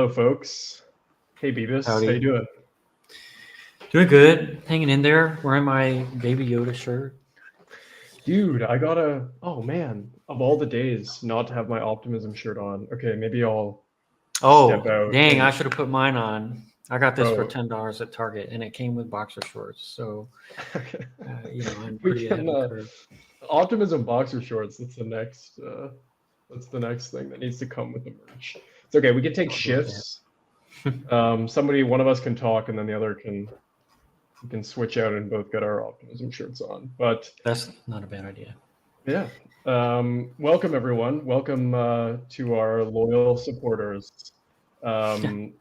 Hello, folks. Hey, Beavis. How you Howdy. doing? Doing good. Hanging in there. Wearing my Baby Yoda shirt. Dude, I gotta... Oh, man. Of all the days not to have my Optimism shirt on. Okay, maybe I'll step Oh, out dang! I and... should have put mine on. I got this for Bro. $10 at Target, and it came with boxer shorts. So, I'm We pretty ahead can... of the curve. Optimism boxer shorts. That's the next thing that needs to come with the merch. It's okay. We can take I'll go with that. shifts. One of us can talk, and then the other can... We can switch out and both get our Optimism shirts on. But... That's not a bad idea. Yeah. Welcome, everyone. Welcome to our loyal supporters. Um,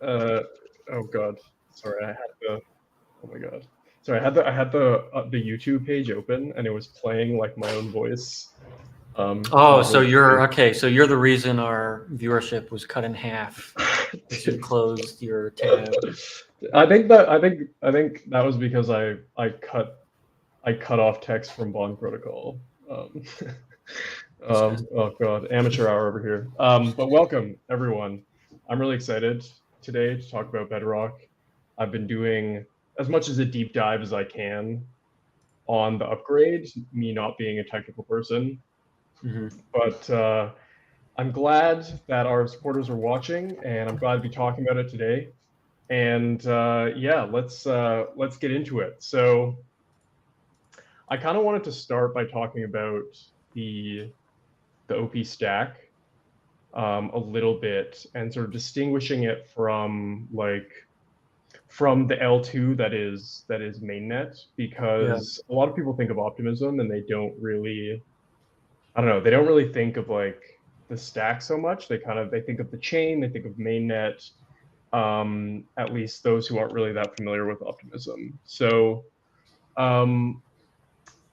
oh God, sorry, I had the. Oh my God, sorry, I had the YouTube page open and it was playing like my own voice. Oh, Not so really you're okay. So you're the reason our viewership was cut in half as you Dude. closed your tab. I think that was because I cut off text from Bond Protocol. Um, Disgusting. oh God, amateur hour over here. But welcome everyone. I'm really excited today to talk about Bedrock. I've been doing as much as a deep dive as I can on the upgrade, me not being a technical person. Hmm. But I'm glad that our supporters are watching, and I'm glad to be talking about it today. And yeah, let's get into it. So I kind of wanted to start by talking about the OP stack a little bit and sort of distinguishing it from the L2 that is mainnet, Yeah. because a lot of people think of Optimism and they don't really, I don't know, they don't really think of like the stack so much. They think of the chain, they think of mainnet, at least those who aren't really that familiar with Optimism. So um,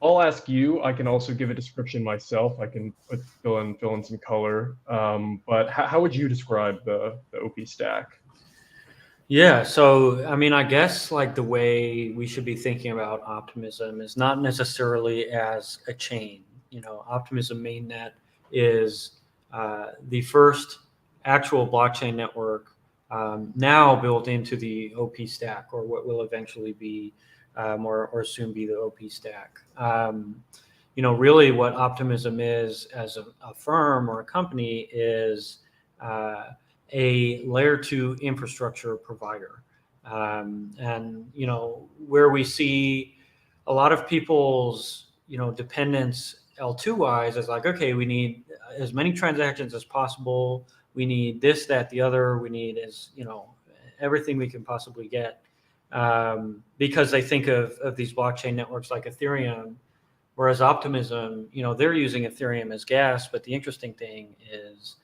I'll ask you. I can also give a description myself. I can fill in some color. But how would you describe the OP stack? Yeah, so I mean, I guess like the way we should be thinking about optimism is not necessarily as a chain. Optimism mainnet is the first actual blockchain network now built into the OP stack, or what will eventually be or soon be the OP stack. Really, what Optimism is as a firm or a company is. A layer 2 infrastructure provider. And where we see a lot of people's dependence L2 wise is like, okay, we need as many transactions as possible. We need this, that, the other. We need everything we can possibly get, because they think of these blockchain networks like Ethereum. Whereas Optimism, they're using Ethereum as gas. But the interesting thing is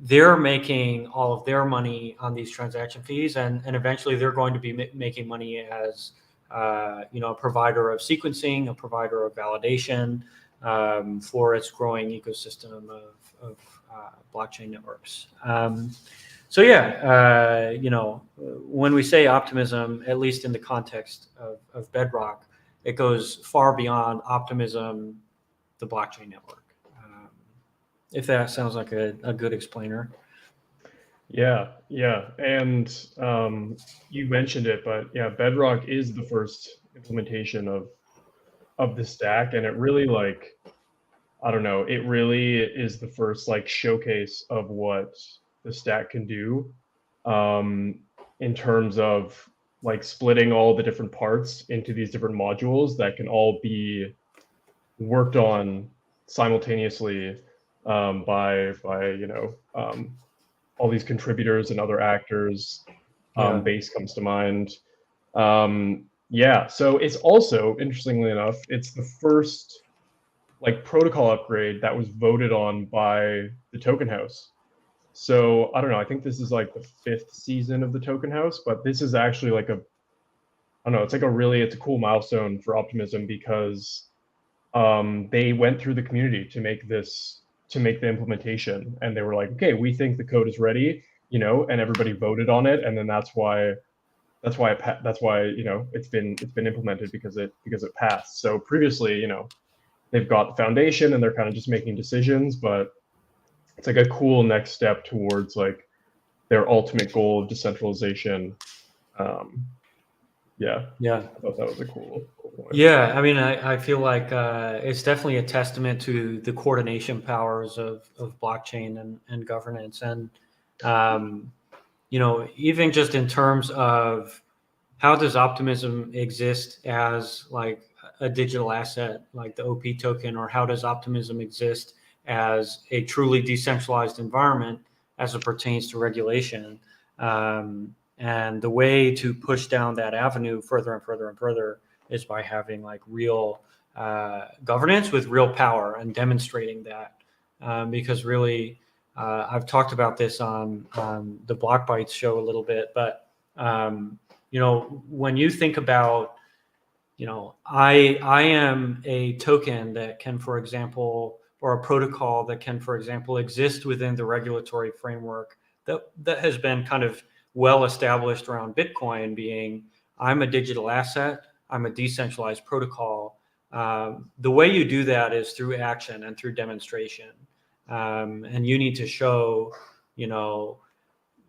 they're making all of their money on these transaction fees, and eventually they're going to be making money as a provider of sequencing, a provider of validation for its growing ecosystem of blockchain networks. So yeah, when we say optimism, at least in the context of Bedrock, it goes far beyond Optimism, the blockchain network. If that sounds like a good explainer. Yeah, and you mentioned it, but yeah, Bedrock is the first implementation of the stack, and it really I don't know, it really is the first showcase of what the stack can do, in terms of splitting all the different parts into these different modules that can all be worked on simultaneously, by all these contributors and other actors. Yeah. Base comes to mind. Yeah, so it's also, interestingly enough, it's the first protocol upgrade that was voted on by the Token House. So I don't know, I think this is the 5th season of the Token House, but this is actually I don't know, it's a cool milestone for Optimism, because they went through the community to make the implementation, and they were like, okay, we think the code is ready, and everybody voted on it, and then that's why it's been implemented, because it passed. So previously, they've got the foundation and they're kind of just making decisions, but it's like a cool next step towards like their ultimate goal of decentralization. Um, yeah, Yeah. I thought that was a cool point. Yeah, I mean, I feel like it's definitely a testament to the coordination powers of blockchain and governance. And, um, even just in terms of how does optimism exist as like a digital asset, like the OP token, or how does optimism exist as a truly decentralized environment as it pertains to regulation? And the way to push down that avenue further and further and further is by having like real governance with real power and demonstrating that. Because really, I've talked about this on the Block Bytes show a little bit, but when you think about, I am a token that can, for example, or a protocol that can, for example, exist within the regulatory framework that has been kind of well established around Bitcoin being, I'm a digital asset, I'm a decentralized protocol. The way you do that is through action and through demonstration. And you need to show,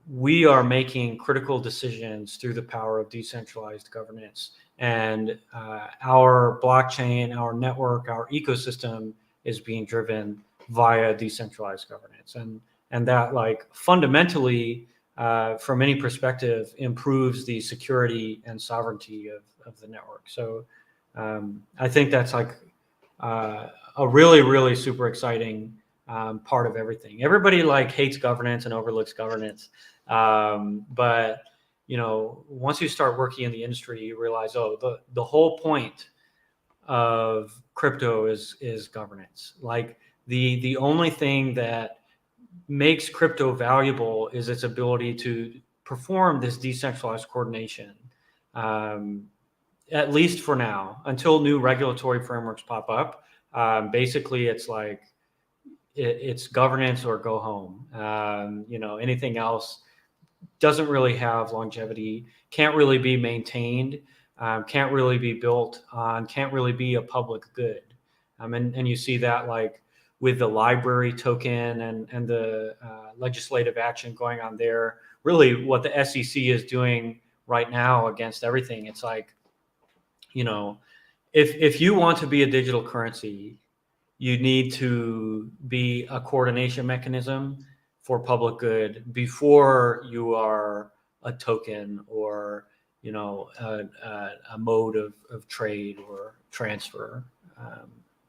we are making critical decisions through the power of decentralized governance. And our blockchain, our network, our ecosystem is being driven via decentralized governance. And that, like, fundamentally, from any perspective, improves the security and sovereignty of the network. So I think that's like a really, really super exciting part of everything. Everybody like hates governance and overlooks governance. But once you start working in the industry, you realize, the whole point of crypto is governance. Like the only thing that makes crypto valuable is its ability to perform this decentralized coordination. At least for now, until new regulatory frameworks pop up. Basically, it's like it's governance or go home. Anything else doesn't really have longevity, can't really be maintained, can't really be built on, can't really be a public good. And you see that like with the library token and the legislative action going on there. Really, what the SEC is doing right now against everything, it's like, if you want to be a digital currency, you need to be a coordination mechanism for public good before you are a token or a mode of trade or transfer.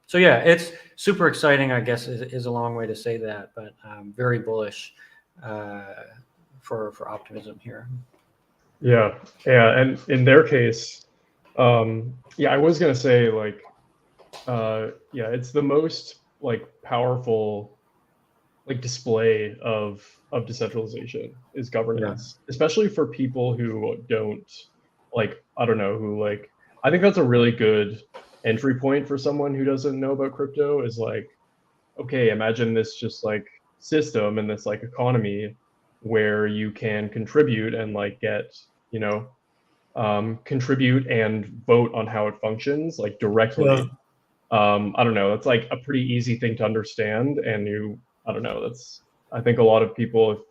So yeah, it's super exciting, I guess, is a long way to say that, but I'm very bullish for optimism here. Yeah, and in their case, yeah, I was gonna say like, yeah, it's the most like powerful like display of decentralization is governance, especially for people who don't like, I don't know, who like, I think that's a really good entry point for someone who doesn't know about crypto is like, okay, imagine this just like system and this like economy where you can contribute and like get, you know, contribute and vote on how it functions like Yeah. directly. I don't know, that's like a pretty easy thing to understand. And I don't know, that's, I think a lot of people,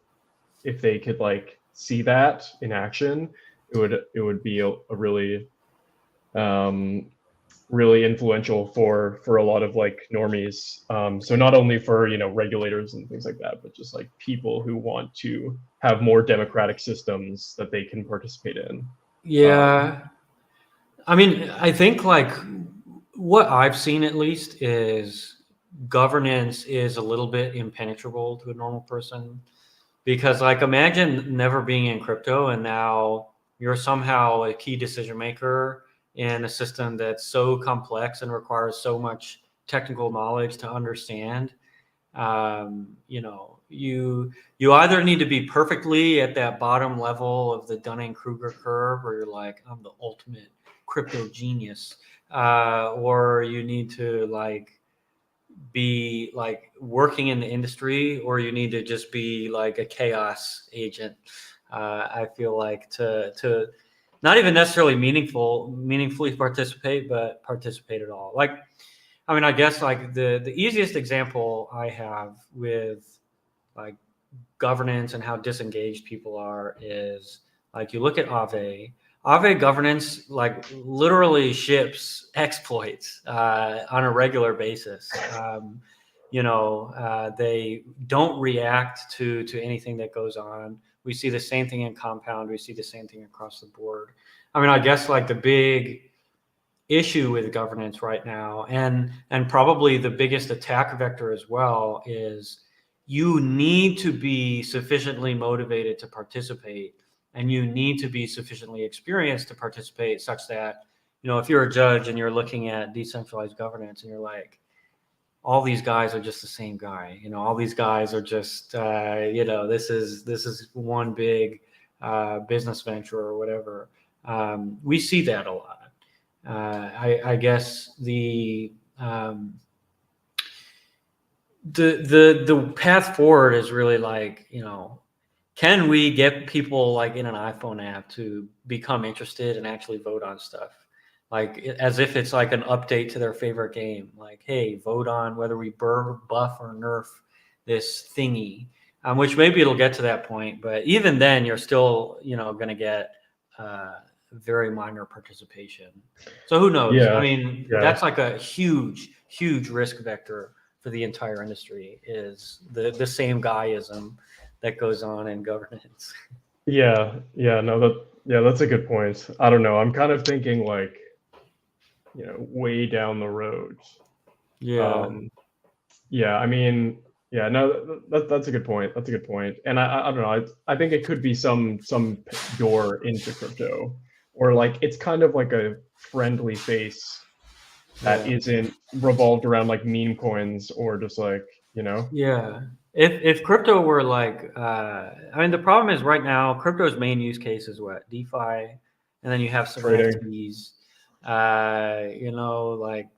if they could like see that in action, it would be a really, really influential for a lot of like normies. So not only for, regulators and things like that, but just like people who want to have more democratic systems that they can participate in. Yeah. I mean, I think like what I've seen at least is governance is a little bit impenetrable to a normal person because like imagine never being in crypto and now you're somehow a key decision maker in a system that's so complex and requires so much technical knowledge to understand. You either need to be perfectly at that bottom level of the Dunning-Kruger curve where you're like, I'm the ultimate crypto genius, or you need to like be like working in the industry, or you need to just be like a chaos agent. I feel like to not even necessarily meaningfully participate, but participate at all. Like, I mean, I guess like the easiest example I have with like governance and how disengaged people are is like you look at Aave governance like literally ships exploits on a regular basis. They don't react to anything that goes on. We see the same thing in Compound. We see the same thing across the board. I mean, I guess like the big issue with governance right now, and probably the biggest attack vector as well, is you need to be sufficiently motivated to participate, and you need to be sufficiently experienced to participate, such that, if you're a judge and you're looking at decentralized governance and you're like, all these guys are just the same guy, all these guys are just this is one big business venture or whatever. We see that a lot. I guess the path forward is really like, can we get people like in an iPhone app to become interested and actually vote on stuff? Like as if it's like an update to their favorite game. Like, hey, vote on whether we buff or nerf this thingy. Which maybe it'll get to that point, but even then, you're still, going to get very minor participation. So who knows? Yeah, I mean, yeah. that's like a huge, huge risk vector for the entire industry, is the same guyism that goes on in governance. Yeah, that's a good point. I don't know. I'm kind of thinking like, way down the road. Yeah. Yeah, I mean, yeah, no, that's a good point. That's a good point. And I don't know. I think it could be some door into crypto, or like it's kind of like a friendly face that Yeah. isn't revolved around like meme coins or just like, Yeah. If crypto were like, I mean, the problem is right now, crypto's main use case is what? DeFi, and then you have some trading. NFTs. Like,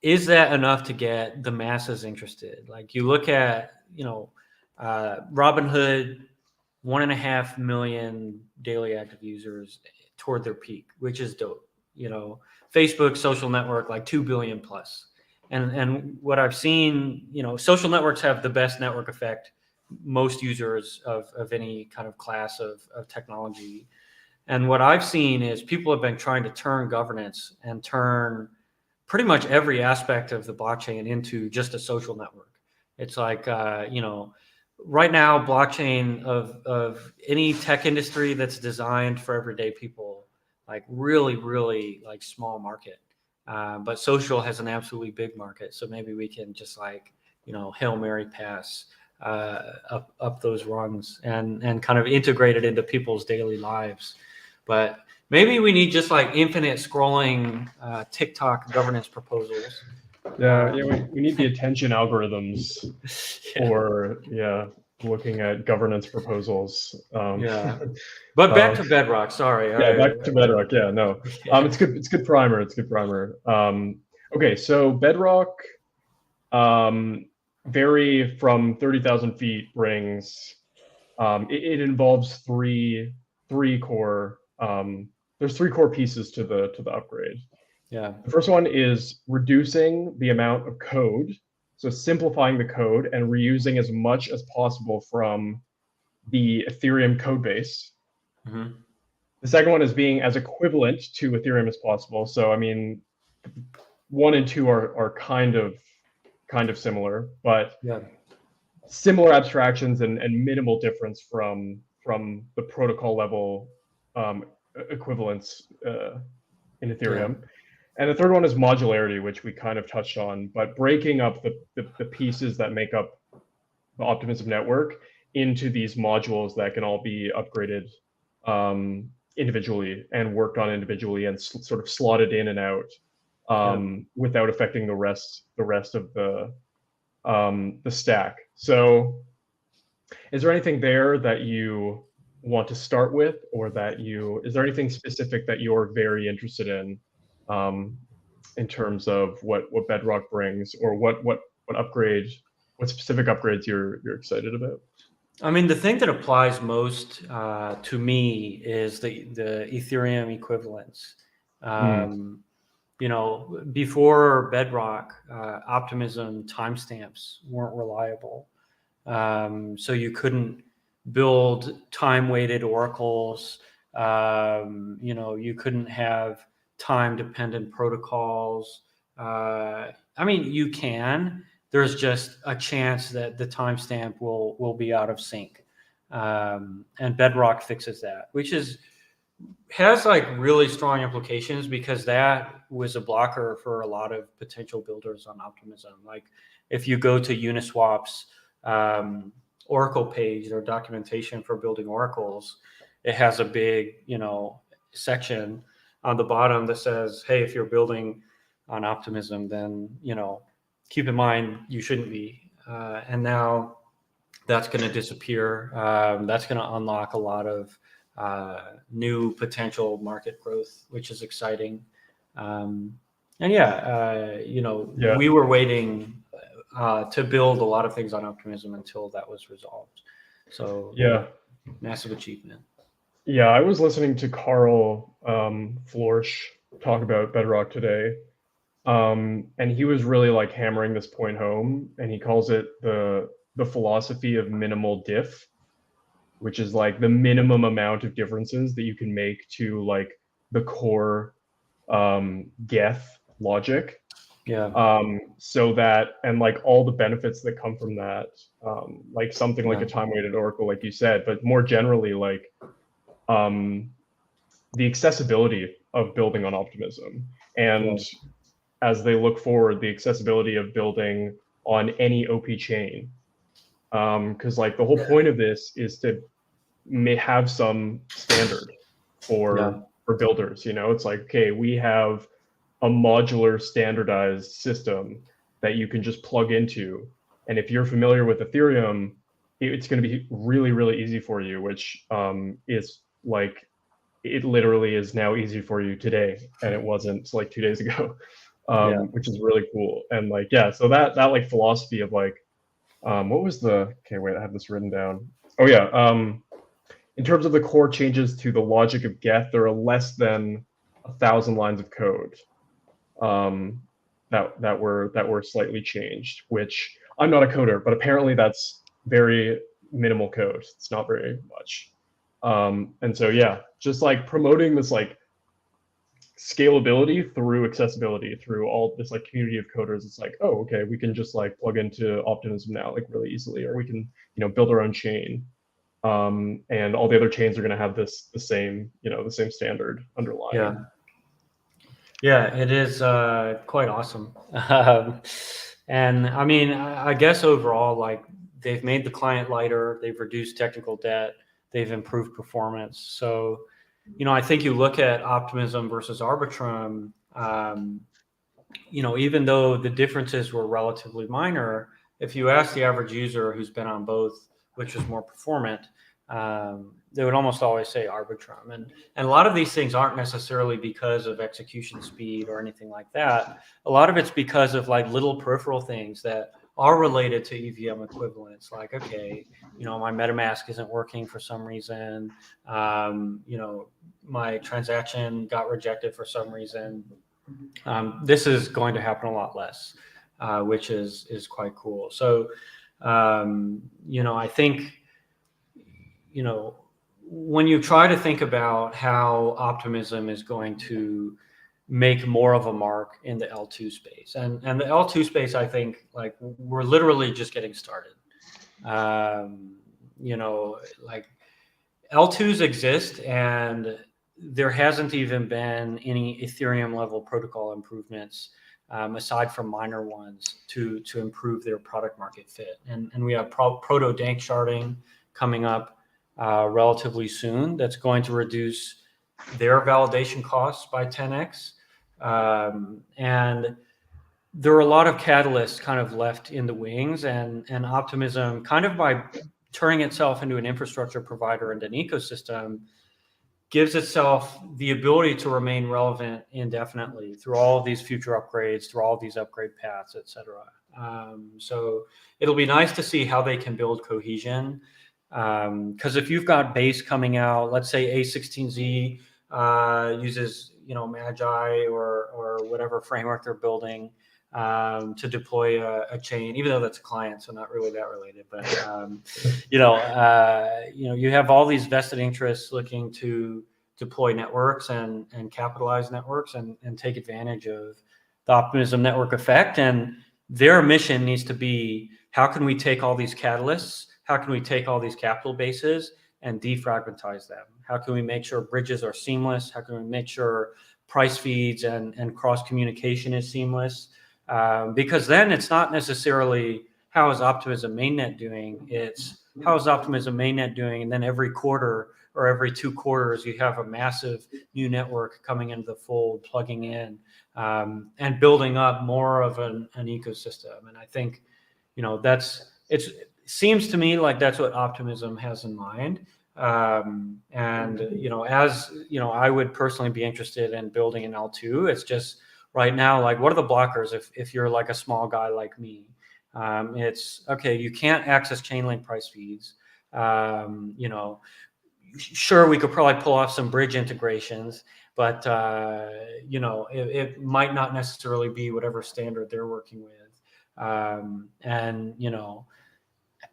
is that enough to get the masses interested? Like, you look at, Robinhood, 1.5 million daily active users toward their peak, which is dope. Facebook social network, like 2 billion plus. And what I've seen, social networks have the best network effect, most users of any kind of class of technology. And what I've seen is people have been trying to turn governance and turn pretty much every aspect of the blockchain into just a social network. It's like, right now, blockchain of any tech industry that's designed for everyday people, like really, really like small market. But social has an absolutely big market. So maybe we can just like, Hail Mary pass up those rungs and kind of integrate it into people's daily lives. But maybe we need just like infinite scrolling TikTok governance proposals. Yeah, we need the attention algorithms for looking at governance proposals. Yeah. But back to Bedrock. Sorry. Yeah, back to Bedrock. Yeah, no, Yeah. it's good. It's good primer. It's good primer. Okay, so Bedrock, vary from 30,000 feet brings. It involves three core. There's three core pieces to the upgrade. Yeah. The first one is reducing the amount of code, so simplifying the code and reusing as much as possible from the Ethereum code base. Mm-hmm. The second one is being as equivalent to Ethereum as possible. So I mean, 1 and 2 are kind of similar, but Yeah. similar abstractions and minimal difference from the protocol level equivalence in Ethereum. Yeah. And the third one is modularity, which we kind of touched on, but breaking up the pieces that make up the Optimism network into these modules that can all be upgraded individually and worked on individually and sort of slotted in and out without affecting the rest of the stack. So is there anything there that you want to start with, or is there anything specific that you're very interested in terms of what Bedrock brings, or what specific upgrades you're excited about? I mean, the thing that applies most to me is the Ethereum equivalence. Before Bedrock, Optimism timestamps weren't reliable. So you couldn't build time-weighted oracles. You couldn't have time-dependent protocols. I mean, you can. There's just a chance that the timestamp will be out of sync, and Bedrock fixes that, which has like really strong implications because that was a blocker for a lot of potential builders on Optimism. Like if you go to Uniswap's Oracle page, their documentation for building oracles, it has a big, section on the bottom that says, hey, if you're building on Optimism, then, keep in mind you shouldn't be. And now that's going to disappear. That's going to unlock a lot of new potential market growth, which is exciting. And Yeah. we were waiting to build a lot of things on Optimism until that was resolved. So Yeah. massive achievement. Yeah, I was listening to Carl Florsch talk about Bedrock today, and he was really like hammering this point home, and he calls it the philosophy of minimal diff, which is like the minimum amount of differences that you can make to like the core Geth logic. Yeah. So that, and like all the benefits that come from that, like something like Yeah. a time-weighted oracle, like you said, but more generally, like the accessibility of building on Optimism, and Yeah. as they look forward, the accessibility of building on any OP chain. Because like the whole point of this is to have some standard Yeah. for builders. It's like, okay, we have a modular standardized system that you can just plug into, and if you're familiar with Ethereum, it's going to be really, really easy for you, which is like, it literally is now easy for you today, and it wasn't like 2 days ago, Yeah. which is really cool. And like, yeah, so that like philosophy of like, what was the, okay, wait, I have this written down. Oh yeah, in terms of the core changes to the logic of Geth, there are less than 1,000 lines of code that were slightly changed. Which, I'm not a coder, but apparently that's very minimal code. It's not very much. And so yeah, just like promoting this like scalability through accessibility through all this like community of coders. It's like, oh, okay, we can just like plug into Optimism now like really easily, or we can build our own chain. And all the other chains are going to have the same standard underlying. Yeah. Yeah, it is quite awesome. And I mean, I guess overall, like they've made the client lighter, they've reduced technical debt, they've improved performance. So, I think you look at Optimism versus Arbitrum, even though the differences were relatively minor, if you ask the average user who's been on both, which is more performant, they would almost always say Arbitrum. And a lot of these things aren't necessarily because of execution speed or anything like that. A lot of it's because of like little peripheral things that are related to EVM equivalents. Like, okay, my MetaMask isn't working for some reason. My transaction got rejected for some reason. This is going to happen a lot less, which is quite cool. So, I think, when you try to think about how Optimism is going to make more of a mark in the L2 space, and the L2 space, I think, like we're literally just getting started. Like L2s exist, and there hasn't even been any Ethereum level protocol improvements aside from minor ones to improve their product market fit. And we have proto dank sharding coming up relatively soon. That's going to reduce their validation costs by 10x. And there are a lot of catalysts kind of left in the wings, and Optimism, kind of by turning itself into an infrastructure provider and an ecosystem, gives itself the ability to remain relevant indefinitely through all of these future upgrades, through all of these upgrade paths, et cetera. So it'll be nice to see how they can build cohesion. Because if you've got Base coming out, let's say A16Z uses Magi or whatever framework they're building, to deploy a chain, even though that's a client, so not really that related. But you have all these vested interests looking to deploy networks and capitalize networks and take advantage of the Optimism network effect. And their mission needs to be, how can we take all these catalysts? How can we take all these capital bases and defragmentize them? How can we make sure bridges are seamless? How can we make sure price feeds and cross communication is seamless? Because then it's not necessarily how is Optimism mainnet doing, it's how is Optimism mainnet doing, and then every quarter or every 2 quarters you have a massive new network coming into the fold, plugging in, and building up more of an ecosystem. And I think it seems to me like that's what Optimism has in mind. I would personally be interested in building an L2. It's just right now, like, what are the blockers if you're like a small guy like me? It's okay, you can't access Chainlink price feeds. Sure, we could probably pull off some bridge integrations, but it might not necessarily be whatever standard they're working with.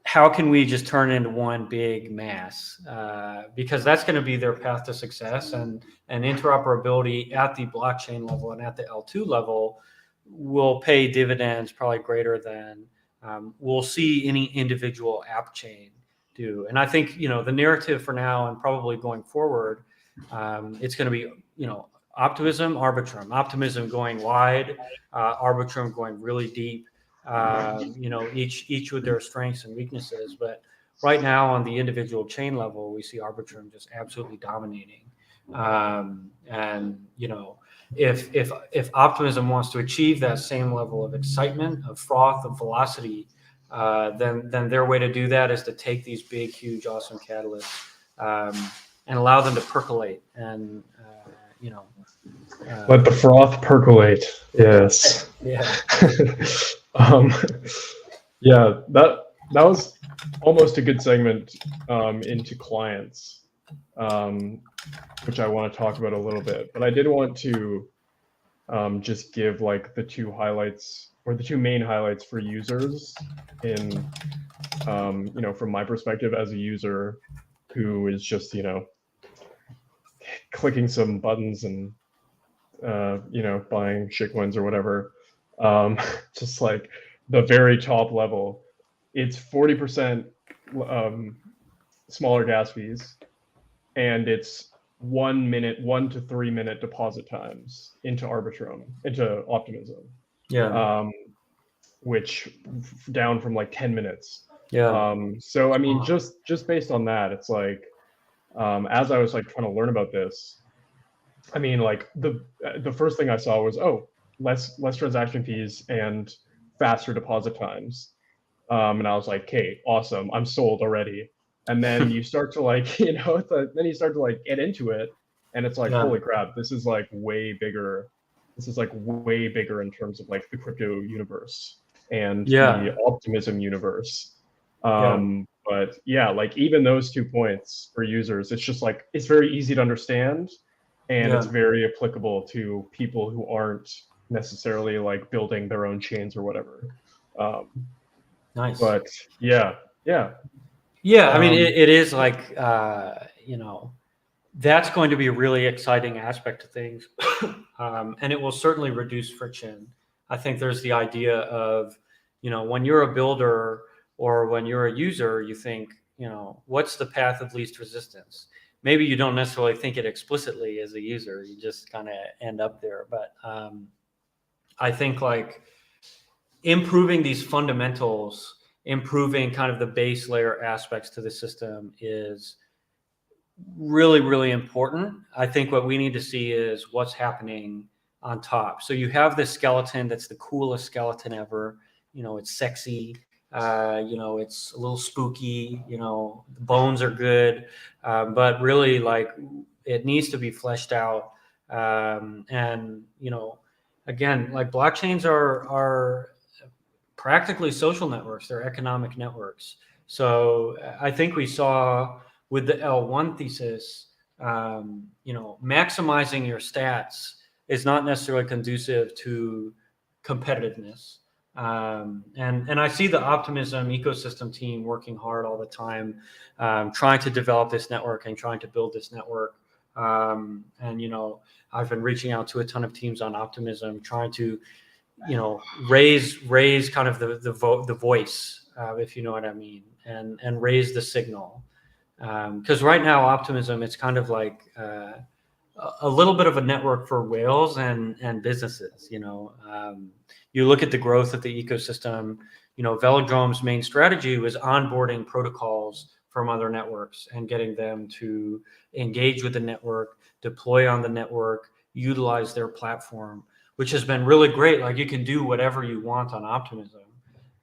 How can we just turn it into one big mass? Because that's going to be their path to success, and interoperability at the blockchain level and at the L2 level will pay dividends probably greater than we'll see any individual app chain do. And I think, the narrative for now and probably going forward, it's going to be, Optimism, Arbitrum, Optimism going wide, Arbitrum going really deep. Each with their strengths and weaknesses. But right now on the individual chain level, we see Arbitrum just absolutely dominating. If Optimism wants to achieve that same level of excitement, of froth, of velocity, then their way to do that is to take these big, huge, awesome catalysts and allow them to percolate and let the froth percolate. Yes. Yeah. That was almost a good segment into clients, which I want to talk about a little bit. But I did want to just give like the 2 highlights, or the 2 main highlights for users in, from my perspective as a user who is just, clicking some buttons and, buying shitcoins or whatever. Just like the very top level, it's 40% smaller gas fees, and it's 1 to 3 minute deposit times into Optimism. Yeah. Which down from like 10 minutes. Yeah. So I mean, just based on that, it's like, as I was like trying to learn about this, I mean, like the first thing I saw was, less transaction fees and faster deposit times. And I was like, okay, awesome, I'm sold already. And then you start to like, then you start to like get into it, and it's like, holy crap, this is like way bigger. This is like way bigger in terms of like the crypto universe and the Optimism universe. But yeah, like even those 2 points for users, it's just like, it's very easy to understand, and it's very applicable to people who aren't necessarily like building their own chains or whatever. Nice. But yeah. I mean, it is like, that's going to be a really exciting aspect of things. And it will certainly reduce friction. I think there's the idea of, when you're a builder or when you're a user, you think, what's the path of least resistance? Maybe you don't necessarily think it explicitly as a user, you just kind of end up there. But I think like improving these fundamentals, improving kind of the base layer aspects to the system is really, really important. I think what we need to see is what's happening on top. So you have this skeleton that's the coolest skeleton ever. It's sexy. It's a little spooky. The bones are good, but really, like, it needs to be fleshed out. Again, like blockchains are practically social networks. They're economic networks. So I think we saw with the L1 thesis, maximizing your stats is not necessarily conducive to competitiveness. And I see the Optimism ecosystem team working hard all the time, trying to develop this network and trying to build this network. And I've been reaching out to a ton of teams on Optimism, trying to raise kind of the voice, if you know what I mean, and raise the signal. Because right now, Optimism, it's kind of like a little bit of a network for whales and businesses. You look at the growth of the ecosystem. Velodrome's main strategy was onboarding protocols from other networks and getting them to engage with the network, deploy on the network, utilize their platform, which has been really great. Like, you can do whatever you want on Optimism,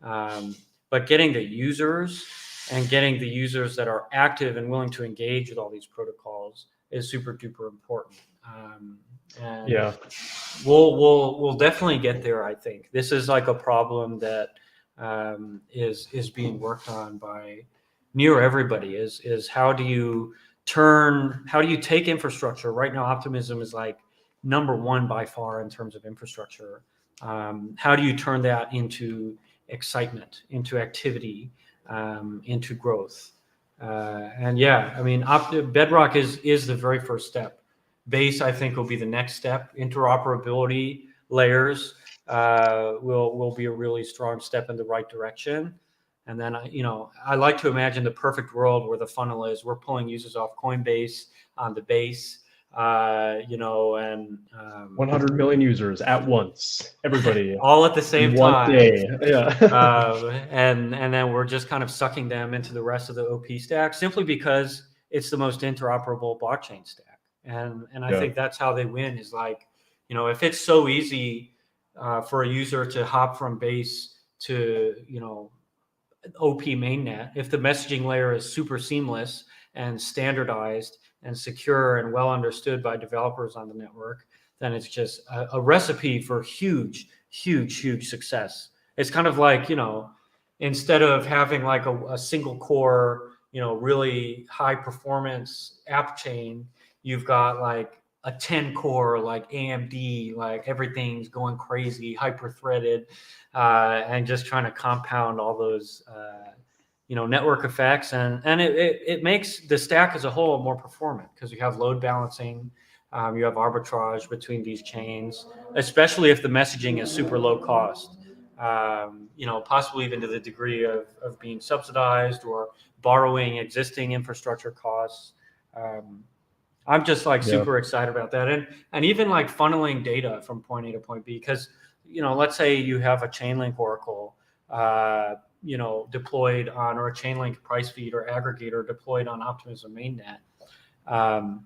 but getting the users that are active and willing to engage with all these protocols is super duper important. And Yeah. we'll definitely get there. I think this is like a problem that is being worked on by near everybody. Is how do you take infrastructure? Right now, Optimism is like number one by far in terms of infrastructure. How do you turn that into excitement, into activity, into growth? And yeah, I mean, Bedrock is the very first step. Base, I think, will be the next step. Interoperability layers will be a really strong step in the right direction. And then I like to imagine the perfect world where the funnel is we're pulling users off Coinbase on the base, and 100 million users at once, everybody, all at the same one time. day. Yeah. And then we're just kind of sucking them into the rest of the OP stack simply because it's the most interoperable blockchain stack. And I think that's how they win, is like, if it's so easy for a user to hop from base to, OP mainnet, if the messaging layer is super seamless and standardized and secure and well understood by developers on the network, then it's just a recipe for huge success. It's kind of like, instead of having like a single core, really high performance app chain, you've got like a 10 core, like AMD, like everything's going crazy, hyper threaded, and just trying to compound all those, network effects. And it makes the stack as a whole more performant because you have load balancing, you have arbitrage between these chains, especially if the messaging is super low cost, possibly even to the degree of being subsidized or borrowing existing infrastructure costs. I'm just like super excited about that. And even like funneling data from point A to point B, because, let's say you have a Chainlink Oracle, deployed on, or a Chainlink price feed or aggregator deployed on Optimism mainnet.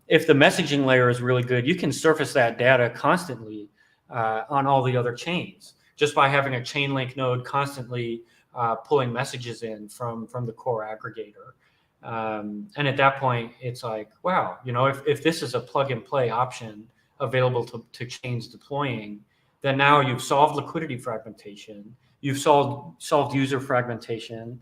If the messaging layer is really good, you can surface that data constantly on all the other chains just by having a Chainlink node constantly pulling messages in from the core aggregator. And at that point, it's like, wow, if this is a plug and play option available to chains deploying, then now you've solved liquidity fragmentation, you've solved user fragmentation,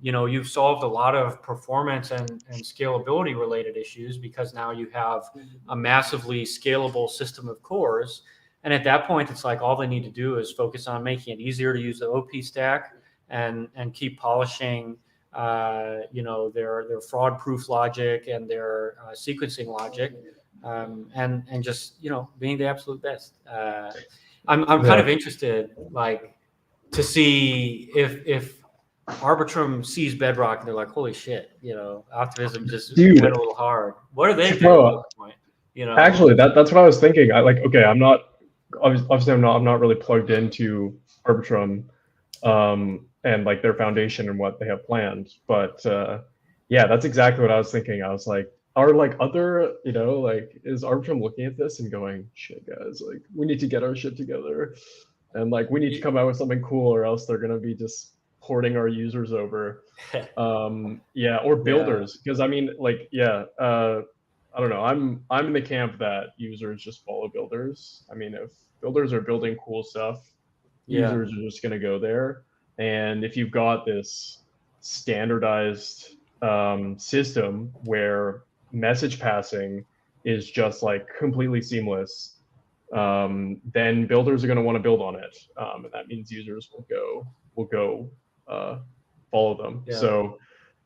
you've solved a lot of performance and scalability related issues, because now you have a massively scalable system of cores. And at that point, it's like all they need to do is focus on making it easier to use the OP stack and keep polishing their fraud-proof logic and their sequencing logic, and just being the absolute best. I'm kind of interested, like, to see if Arbitrum sees Bedrock and they're like, holy shit, Optimism just went a little hard. What are they doing at this point? Actually, that's what I was thinking. I'm not obviously I'm not really plugged into Arbitrum, and like their foundation and what they have planned. But that's exactly what I was thinking. I was like, are like other, is Arbitrum looking at this and going, shit, guys, like we need to get our shit together, and like we need to come out with something cool, or else they're gonna be just porting our users over. Or builders, because I mean, like, I don't know. I'm in the camp that users just follow builders. I mean, if builders are building cool stuff, users are just gonna go there. And if you've got this standardized system where message passing is just like completely seamless, then builders are going to want to build on it, and that means users will go follow them. Yeah. So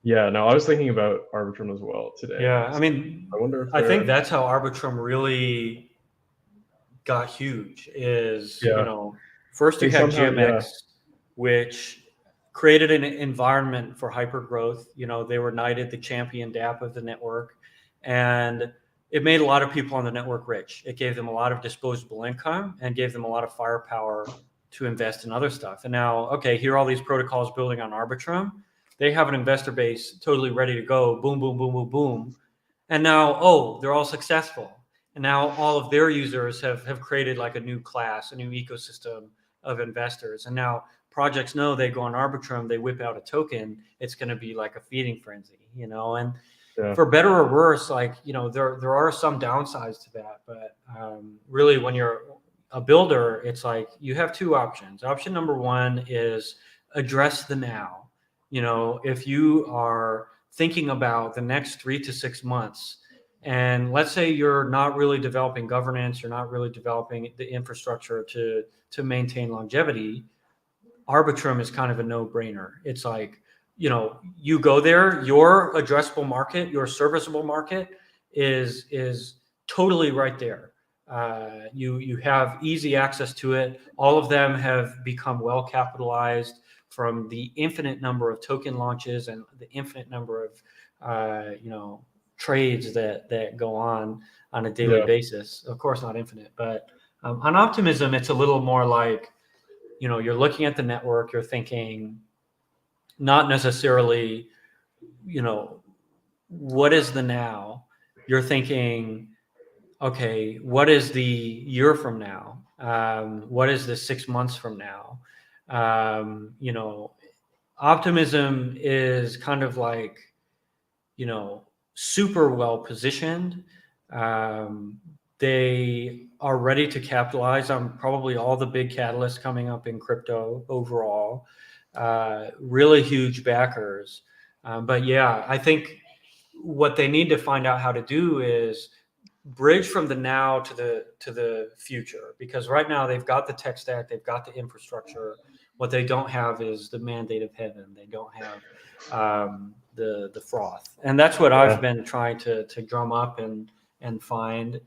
yeah, no, I was thinking about Arbitrum as well today. Yeah. I mean, I wonder if I think they're that's how Arbitrum really got huge is, yeah first you they had somehow yeah GMX, which created an environment for hyper growth. They were knighted the champion DApp of the network, and it made a lot of people on the network rich. It gave them a lot of disposable income and gave them a lot of firepower to invest in other stuff. And now, okay, here are all these protocols building on Arbitrum. They have an investor base totally ready to go. Boom, boom, boom, boom, boom. And now, oh, they're all successful. And now all of their users have created like a new class, a new ecosystem of investors. And now projects know they go on Arbitrum, they whip out a token, it's going to be like a feeding frenzy, and yeah for better or worse, like, there are some downsides to that, but really when you're a builder, it's like you have two options. Option number one is address the now. If you are thinking about the next 3 to 6 months, and let's say you're not really developing governance, you're not really developing the infrastructure to maintain longevity, Arbitrum is kind of a no-brainer. It's like, you go there, your addressable market, your serviceable market is totally right there. You have easy access to it. All of them have become well capitalized from the infinite number of token launches and the infinite number of trades that go on a daily yeah basis. Of course, not infinite, but on Optimism, it's a little more like, you're looking at the network, you're thinking not necessarily, what is the now? You're thinking, okay, what is the year from now? What is the 6 months from now? Optimism is kind of like, super well positioned. They are ready to capitalize on probably all the big catalysts coming up in crypto overall. Really huge backers. But yeah, I think what they need to find out how to do is bridge from the now to the future, because right now they've got the tech stack, they've got the infrastructure. What they don't have is the mandate of heaven. They don't have the froth, and that's what I've yeah been trying to drum up and find.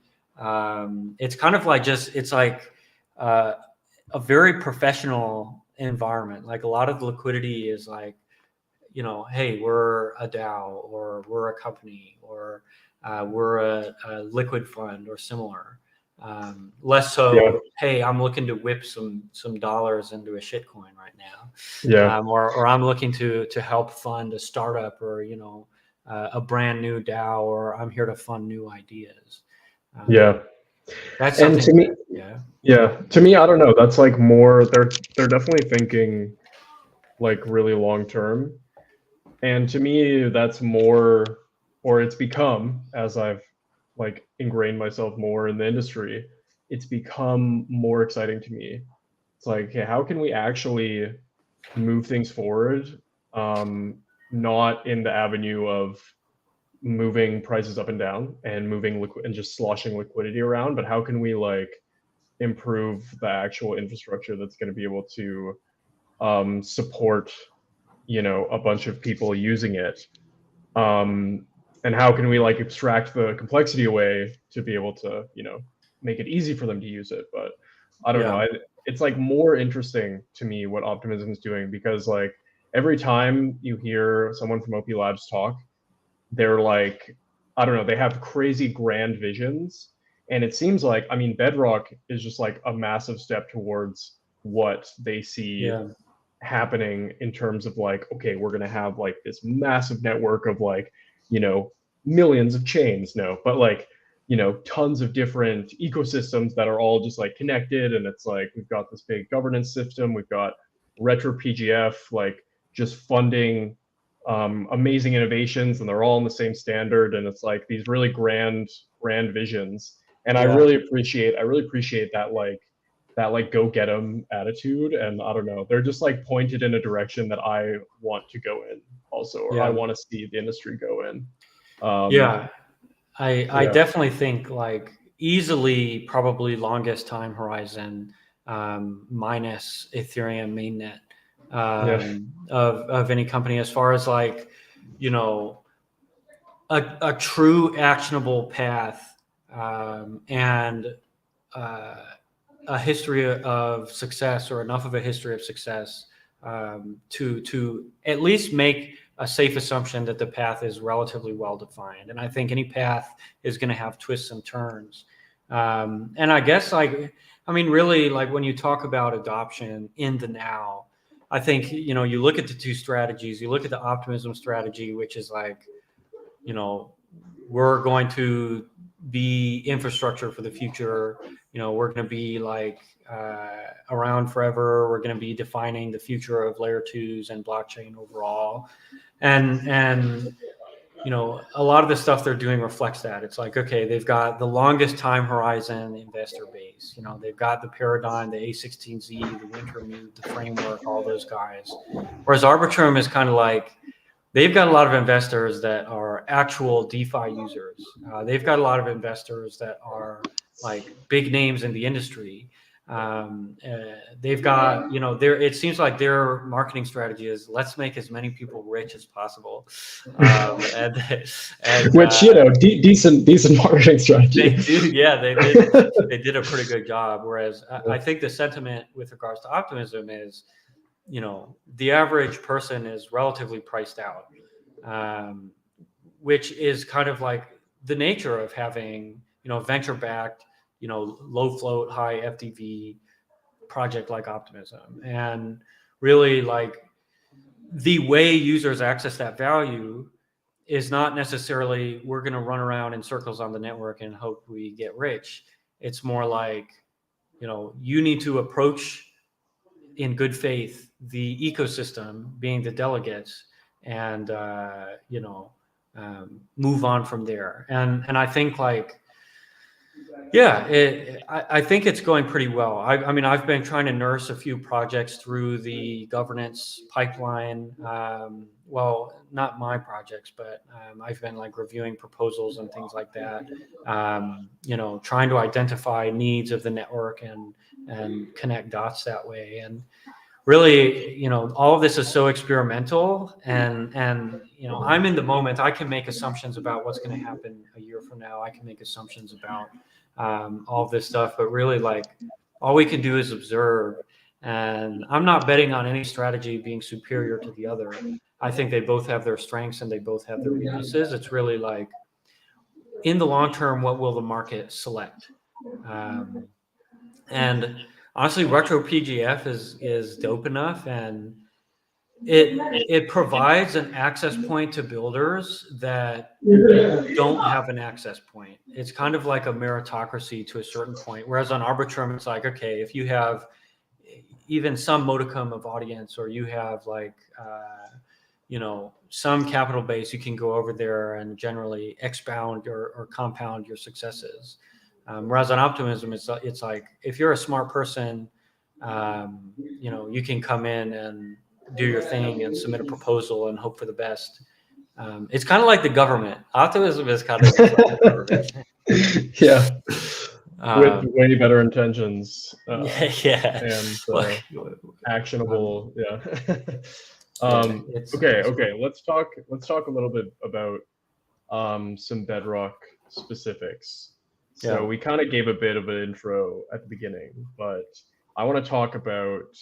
It's kind of like it's like a very professional environment. Like a lot of the liquidity is like, hey, we're a DAO, or we're a company, or we're a liquid fund or similar. Less yeah so, hey, I'm looking to whip some dollars into a shitcoin right now, yeah or I'm looking to help fund a startup, or a brand new DAO, or I'm here to fund new ideas. yeah That's and something to me that, yeah, to me I don't know, that's like more they're definitely thinking like really long term. And to me, that's more, or it's become, as I've like ingrained myself more in the industry, it's become more exciting to me. It's like, okay, how can we actually move things forward? Not in the avenue of moving prices up and down and moving liquid and just sloshing liquidity around, but how can we like improve the actual infrastructure that's going to be able to support, a bunch of people using it, and how can we like abstract the complexity away to be able to make it easy for them to use it. But I don't know, yeah, it's like more interesting to me what Optimism is doing, because like every time you hear someone from OP Labs talk, they're like, I don't know, they have crazy grand visions. And it seems like, I mean, Bedrock is just like a massive step towards what they see yeah, happening in terms of like, okay, we're going to have like this massive network of like, you know, millions of chains, no, but like, tons of different ecosystems that are all just like connected. And it's like, we've got this big governance system, we've got retro PGF, like just funding amazing innovations, and they're all in the same standard. And it's like these really grand visions. And I yeah. really appreciate that like go get them attitude. And I don't know, they're just like pointed in a direction that I want to go in also, or I Yeah. want to see the industry go in. um Yeah. I yeah definitely think like easily probably longest time horizon, minus Ethereum mainnet, of any company, as far as like, you know, a true actionable path, and a history of success, or enough of a history of success, to at least make a safe assumption that the path is relatively well defined. And I think any path is going to have twists and turns. And I guess, like, I mean, really, like when you talk about adoption in the now, I think, you know, you look at the two strategies, you look at the optimism strategy, which is like, you know, we're going to be infrastructure for the future. You know, we're going to be like around forever. We're going to be defining the future of layer twos and blockchain overall. And you know, a lot of the stuff they're doing reflects that. It's like, okay, they've got the longest time horizon investor base. You know, they've got the Paradigm, the A16Z, the Wintermute, the Framework, all those guys. Whereas Arbitrum is kind of like, they've got a lot of investors that are actual DeFi users. They've got a lot of investors that are like big names in the industry. They've got, you know, it seems like their marketing strategy is, let's make as many people rich as possible. And which, you know, decent marketing strategy. They do, yeah, they did a pretty good job. Whereas I think the sentiment with regards to optimism is, you know, the average person is relatively priced out, which is kind of like the nature of having, you know, venture-backed, you know, low float, high FTV project like Optimism. And really, like, the way users access that value is not necessarily, we're going to run around in circles on the network and hope we get rich. It's more like, you know, you need to approach in good faith the ecosystem, being the delegates, and you know, move on from there. And I think, like, yeah, I think it's going pretty well. I mean, I've been trying to nurse a few projects through the governance pipeline. Well, not my projects, but I've been like reviewing proposals and things like that. You know, trying to identify needs of the network and connect dots that way. And really, you know, all of this is so experimental, and you know, I'm in the moment. I can make assumptions about what's going to happen a year from now. I can make assumptions about all of this stuff, but really, like, all we can do is observe. And I'm not betting on any strategy being superior to the other. I think they both have their strengths and they both have their weaknesses. It's really like, in the long term, what will the market select? And honestly, retro PGF is dope enough, and it provides an access point to builders that don't have an access point. It's kind of like a meritocracy to a certain point. Whereas on Arbitrum, it's like, okay, if you have even some modicum of audience, or you have like, you know, some capital base, you can go over there and generally expound or compound your successes. Whereas on Optimism, it's like, if you're a smart person, you know, you can come in and do your thing and submit a proposal and hope for the best. It's kind of like the government. Optimism is kind of like the government. Yeah. With way better intentions. Yeah. And actionable. Yeah. Okay. Let's talk a little bit about some Bedrock specifics. So we kind of gave a bit of an intro at the beginning, but I want to talk about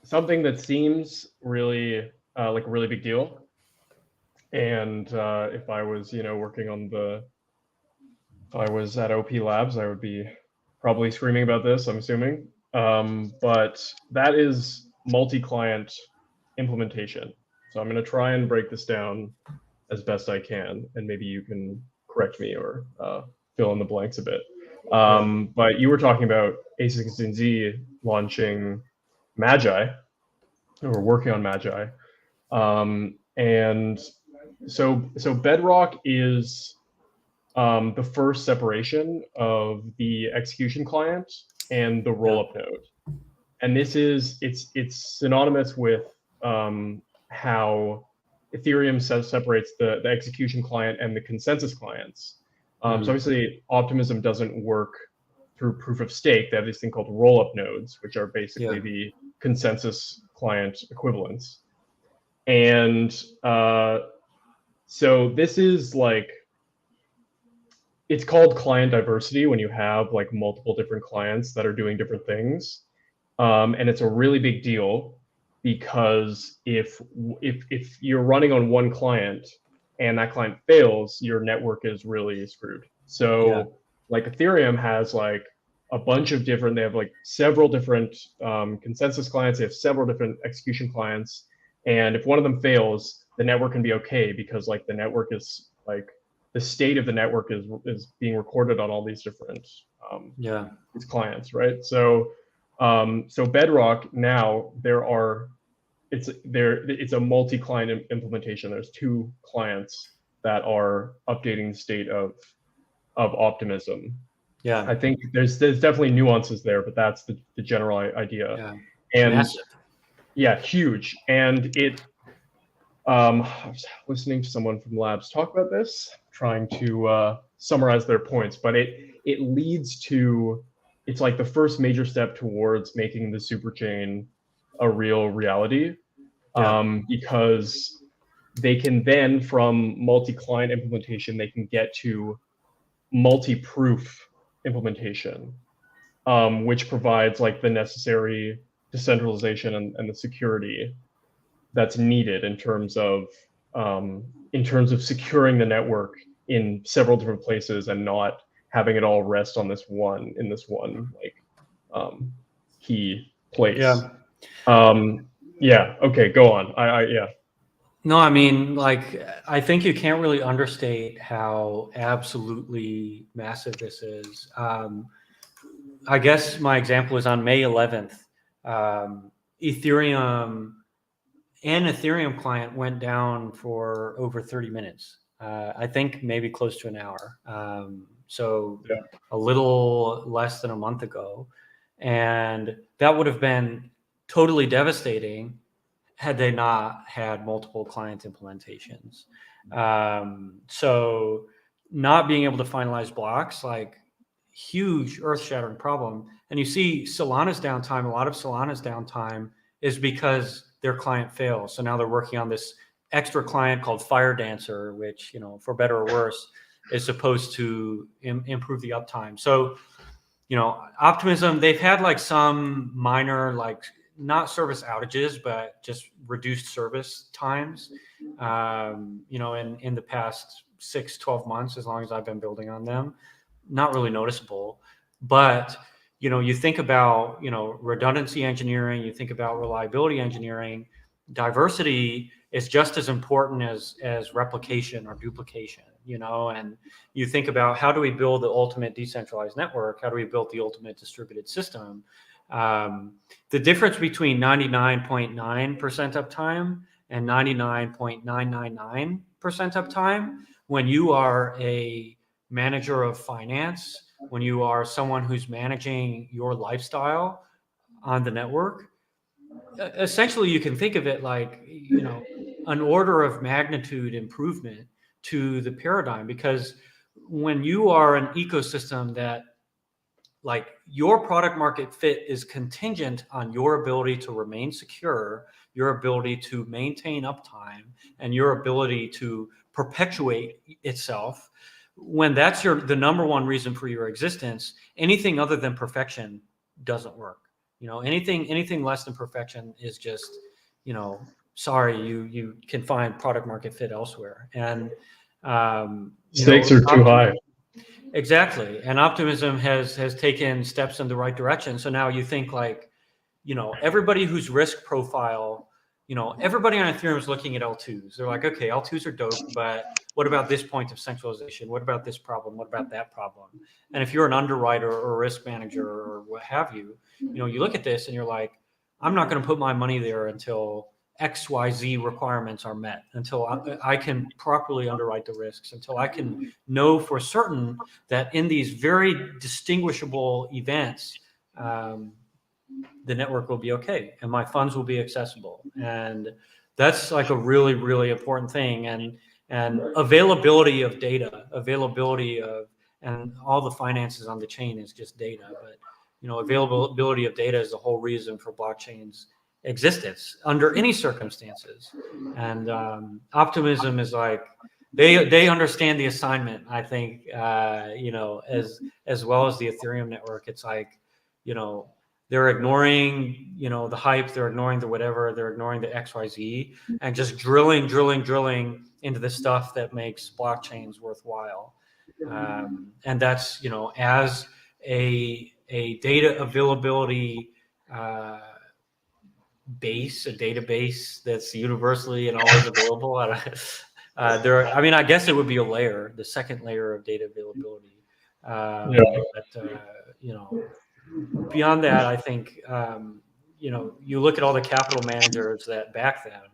something that seems really like a really big deal. And if I was, you know, if I was at OP Labs, I would be probably screaming about this, I'm assuming. But that is multi-client implementation. So I'm going to try and break this down as best I can, and maybe you can correct me or fill in the blanks a bit. But you were talking about A16Z launching Magi, or working on Magi. And so Bedrock is the first separation of the execution client and the rollup node. And this is, it's synonymous with how Ethereum separates the execution client and the consensus clients. So obviously, Optimism doesn't work through proof of stake. They have this thing called roll-up nodes, which are basically the consensus client equivalents. And so this is like, it's called client diversity when you have like multiple different clients that are doing different things. And it's a really big deal because if you're running on one client and that client fails, your network is really screwed. So like Ethereum has like a bunch of different, they have like several different consensus clients, they have several different execution clients. And if one of them fails, the network can be okay because like the network is like, the state of the network is being recorded on all these different these clients, right? So so Bedrock now it's a multi-client implementation. There's 2 clients that are updating the state of Optimism. Yeah, I think there's definitely nuances there, but that's the general idea. Yeah, and massive. Yeah, huge. And it I was listening to someone from labs talk about this, trying to summarize their points, but it leads to, it's like the first major step towards making the superchain a real reality, because they can then, from multi-client implementation, they can get to multi-proof implementation, which provides like the necessary decentralization and the security that's needed in terms of securing the network in several different places and not having it all rest on this one like key place. Okay, go on. Yeah. No, I mean, like, I think you can't really understate how absolutely massive this is. I guess my example is on May 11th, Ethereum client went down for over 30 minutes. I think maybe close to an hour. So a little less than a month ago. And that would have been totally devastating had they not had multiple client implementations. So not being able to finalize blocks, like, huge earth-shattering problem. And you see Solana's downtime, a lot of Solana's downtime is because their client fails. So now they're working on this extra client called Fire Dancer, which, for better or worse, is supposed to improve the uptime. So, Optimism, they've had like some minor, like, not service outages, but just reduced service times, in the past 6-12 months, as long as I've been building on them. Not really noticeable, but you think about redundancy engineering, you think about reliability engineering, diversity is just as important as replication or duplication, and you think about, how do we build the ultimate decentralized network? How do we build the ultimate distributed system? The difference between 99.9% uptime and 99.999% uptime, when you are a manager of finance, when you are someone who's managing your lifestyle on the network, essentially you can think of it like, an order of magnitude improvement to the paradigm. Because when you are an ecosystem that, like, your product market fit is contingent on your ability to remain secure, your ability to maintain uptime, and your ability to perpetuate itself, when that's the number one reason for your existence, anything other than perfection doesn't work. Anything less than perfection is just, sorry, you can find product market fit elsewhere. And stakes are too high. Exactly. And Optimism has taken steps in the right direction. So now you think, like, everybody whose risk profile, everybody on Ethereum is looking at L2s. They're like, okay, L2s are dope, but what about this point of centralization? What about this problem? What about that problem? And if you're an underwriter or a risk manager or what have you, you look at this and you're like, I'm not going to put my money there until XYZ requirements are met, until I can properly underwrite the risks, until I can know for certain that in these very distinguishable events, the network will be okay and my funds will be accessible. And that's like a really, really important thing. And availability of data, availability of and all the finances on the chain is just data. But availability of data is the whole reason for blockchains existence under any circumstances. And Optimism is like they understand the assignment. I think as well as the Ethereum network. It's like they're ignoring the hype, they're ignoring the whatever, they're ignoring the XYZ, and just drilling into the stuff that makes blockchains worthwhile. And that's as a data availability base, a database that's universally and always available. I guess it would be a layer, the second layer of data availability. Beyond that, I think you look at all the capital managers that back them.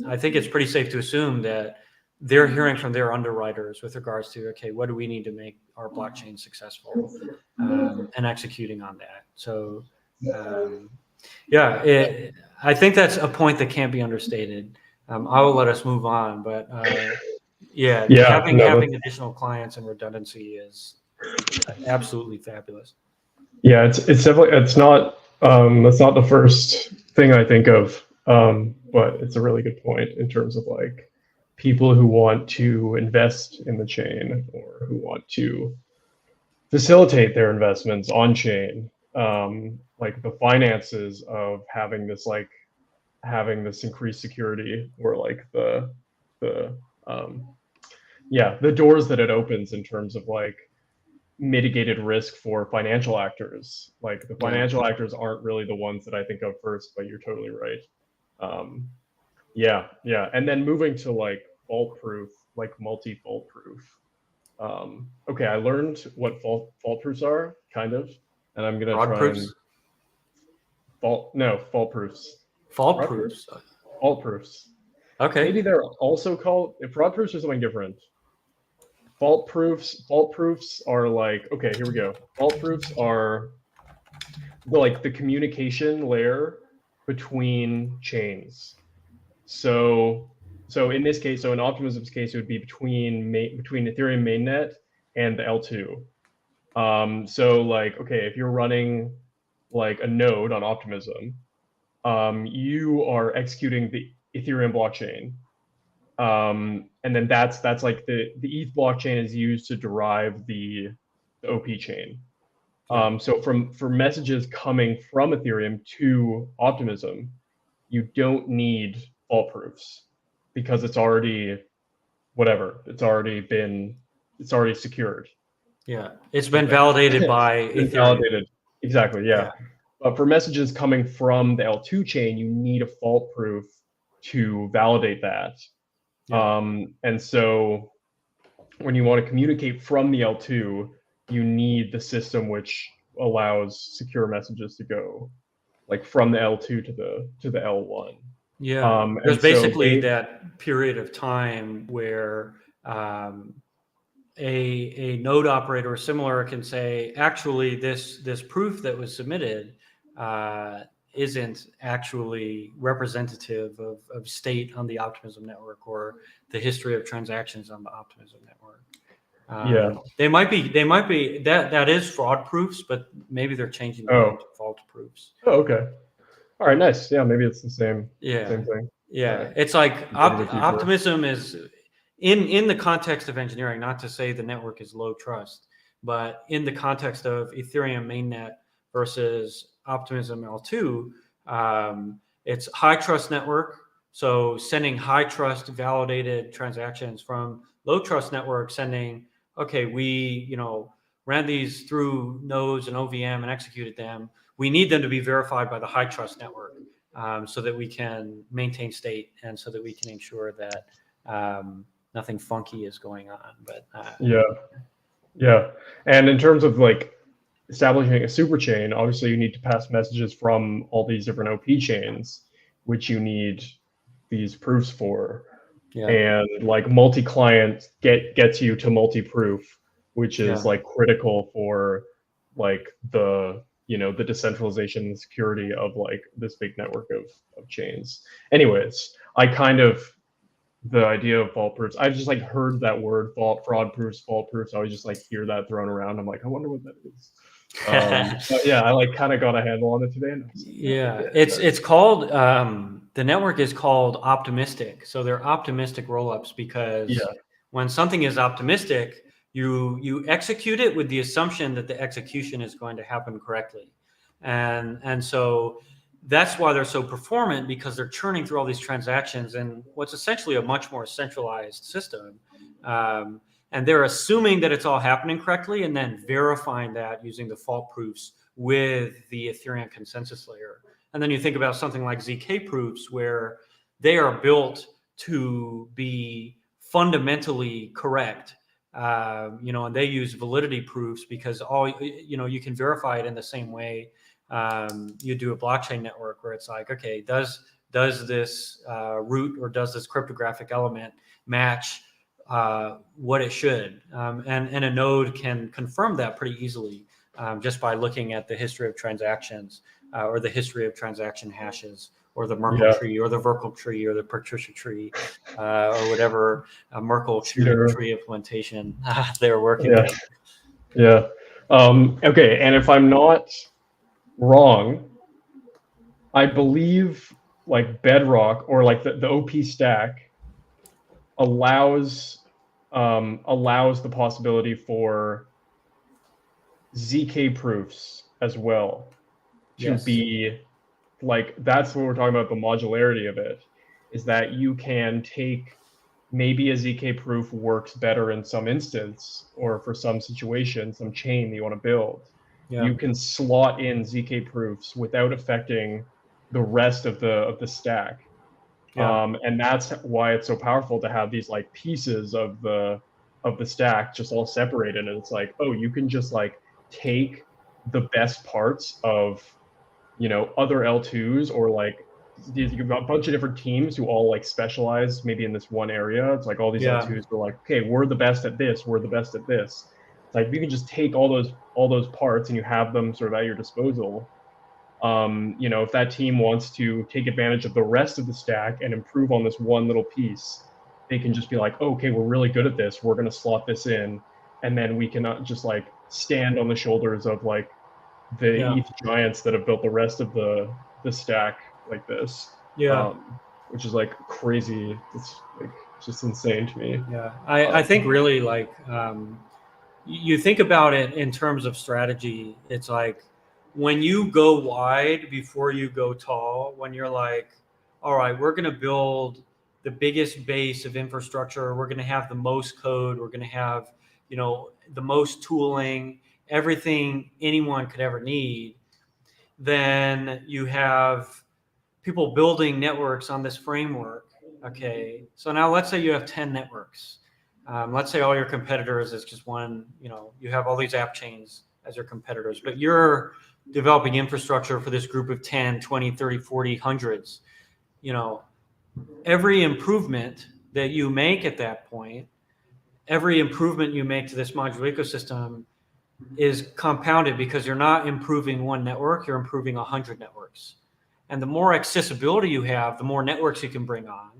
I think it's pretty safe to assume that they're hearing from their underwriters with regards to, okay, what do we need to make our blockchain successful, and executing on that. So, I think that's a point that can't be understated. I will let us move on, but having additional clients and redundancy is absolutely fabulous. Yeah, it's definitely that's not the first thing I think of, but it's a really good point in terms of like people who want to invest in the chain or who want to facilitate their investments on chain. Like the finances of having this increased security, or like the doors that it opens in terms of like mitigated risk for financial actors. Like the financial actors aren't really the ones that I think of first, but you're totally right. And then moving to like fault proof, like multi-fault proof. Okay, I learned what fault proofs are, kind of, and I'm gonna try and fault proofs. Fault proofs. Fault proofs. Okay. Maybe they're also called fraud proofs or something different. Fault proofs are like, okay, here we go. Fault proofs are like the communication layer between chains. So in this case, in Optimism's case, it would be between Ethereum mainnet and the L2. So like, okay, if you're running like a node on Optimism, you are executing the Ethereum blockchain. And then that's like the ETH blockchain is used to derive the OP chain. So for messages coming from Ethereum to Optimism, you don't need fault proofs because it's already secured. Yeah, it's been validated by Ethereum. Validated. Exactly, yeah. But for messages coming from the L2 chain, you need a fault proof to validate that. And so when you want to communicate from the L2, you need the system which allows secure messages to go like from the L2 to the L1. Yeah, there's basically that period of time where a node operator or similar can say, actually, this proof that was submitted isn't actually representative of state on the Optimism network or the history of transactions on the Optimism network. They might be that is fraud proofs, but maybe they're changing the name to fault proofs. Oh, okay. All right, nice. Yeah, maybe it's the same thing. Yeah, right. It's like Optimism is in the context of engineering, not to say the network is low trust, but in the context of Ethereum mainnet versus Optimism L2, it's high trust network. So sending high trust validated transactions from low trust network, sending, okay, we ran these through nodes and OVM and executed them. We need them to be verified by the high trust network, so that we can maintain state and so that we can ensure that nothing funky is going on. But and in terms of like establishing a super chain, obviously you need to pass messages from all these different OP chains, which you need these proofs for. And like multi-client gets you to multi-proof, which is like critical for like the decentralization and security of like this big network of chains. Anyways, I kind of the idea of fault proofs. I've just like heard that word fraud proofs, fault proofs. I always just like hear that thrown around. I'm like, I wonder what that is. But yeah, I like kind of got a handle on it today. And I was like, Yeah, it's called the network is called optimistic. So they're optimistic rollups because when something is optimistic, you execute it with the assumption that the execution is going to happen correctly, and so that's why they're so performant, because they're churning through all these transactions in what's essentially a much more centralized system. And they're assuming that it's all happening correctly and then verifying that using the fault proofs with the Ethereum consensus layer. And then you think about something like ZK proofs, where they are built to be fundamentally correct. And they use validity proofs because you can verify it in the same way you do a blockchain network, where it's like, okay, does this root or does this cryptographic element match what it should? And a node can confirm that pretty easily just by looking at the history of transactions or the history of transaction hashes, or the Merkle tree, or the Verkle tree, or the Patricia tree, or whatever Merkle tree implementation they're working with. Yeah. Okay, and if I'm not wrong, I believe like Bedrock or like the OP stack allows the possibility for ZK proofs as well to be like, that's what we're talking about, the modularity of it, is that you can take maybe a ZK proof works better in some instance or for some situation, some chain that you want to build. You can slot in ZK proofs without affecting the rest of the stack. And that's why it's so powerful to have these like pieces of the stack just all separated. And it's like, oh, you can just like take the best parts of, other L2s, or like you've got a bunch of different teams who all like specialize maybe in this one area. It's like all these L2s are like, okay, we're the best at this, we're the best at this. It's like you can just take all those parts and you have them sort of at your disposal. If that team wants to take advantage of the rest of the stack and improve on this one little piece, they can just be like, oh, okay, we're really good at this, we're going to slot this in, and then we can just like stand on the shoulders of like the ETH giants that have built the rest of the stack like this. Which is like crazy. It's like just insane to me. I think really like you think about it in terms of strategy. It's like when you go wide before you go tall, when you're like, all right, we're going to build the biggest base of infrastructure, we're going to have the most code, we're going to have the most tooling, everything anyone could ever need, then you have people building networks on this framework. Okay, so now let's say you have 10 networks. Let's say all your competitors is just one, you have all these app chains as your competitors, but you're developing infrastructure for this group of 10, 20, 30, 40, hundreds. Every improvement that you make at that point, every improvement you make to this modular ecosystem is compounded, because you're not improving one network, you're improving 100 networks. And the more accessibility you have, the more networks you can bring on.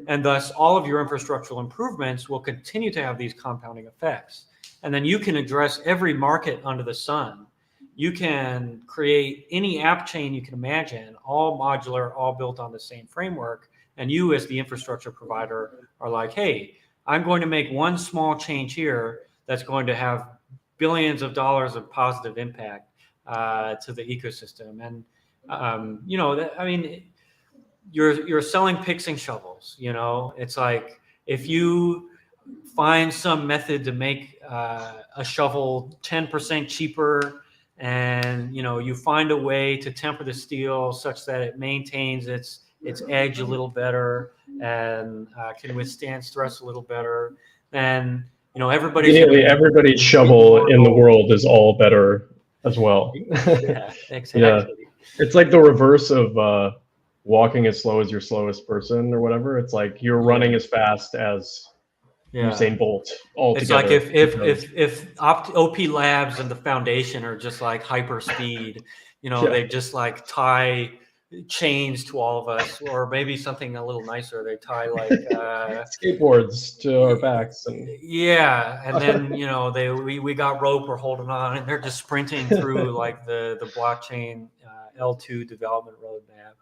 And thus all of your infrastructural improvements will continue to have these compounding effects. And then you can address every market under the sun. You can create any app chain you can imagine, all modular, all built on the same framework. And you as the infrastructure provider are like, hey, I'm going to make one small change here that's going to have billions of dollars of positive impact to the ecosystem. And you're selling picks and shovels. It's like if you find some method to make a shovel 10% cheaper, and you find a way to temper the steel such that it maintains its edge a little better and can withstand stress a little better, then everybody's shovel in the world is all better as well. Exactly. It's like the reverse of walking as slow as your slowest person or whatever. It's like you're running as fast as Usain Bolt altogether. It's like if OP Labs and the foundation are just like hyper speed, they just like tie chains to all of us, or maybe something a little nicer. They tie like skateboards to our backs, and yeah, and then we got rope we're holding on, and they're just sprinting through like the blockchain L2 development roadmap.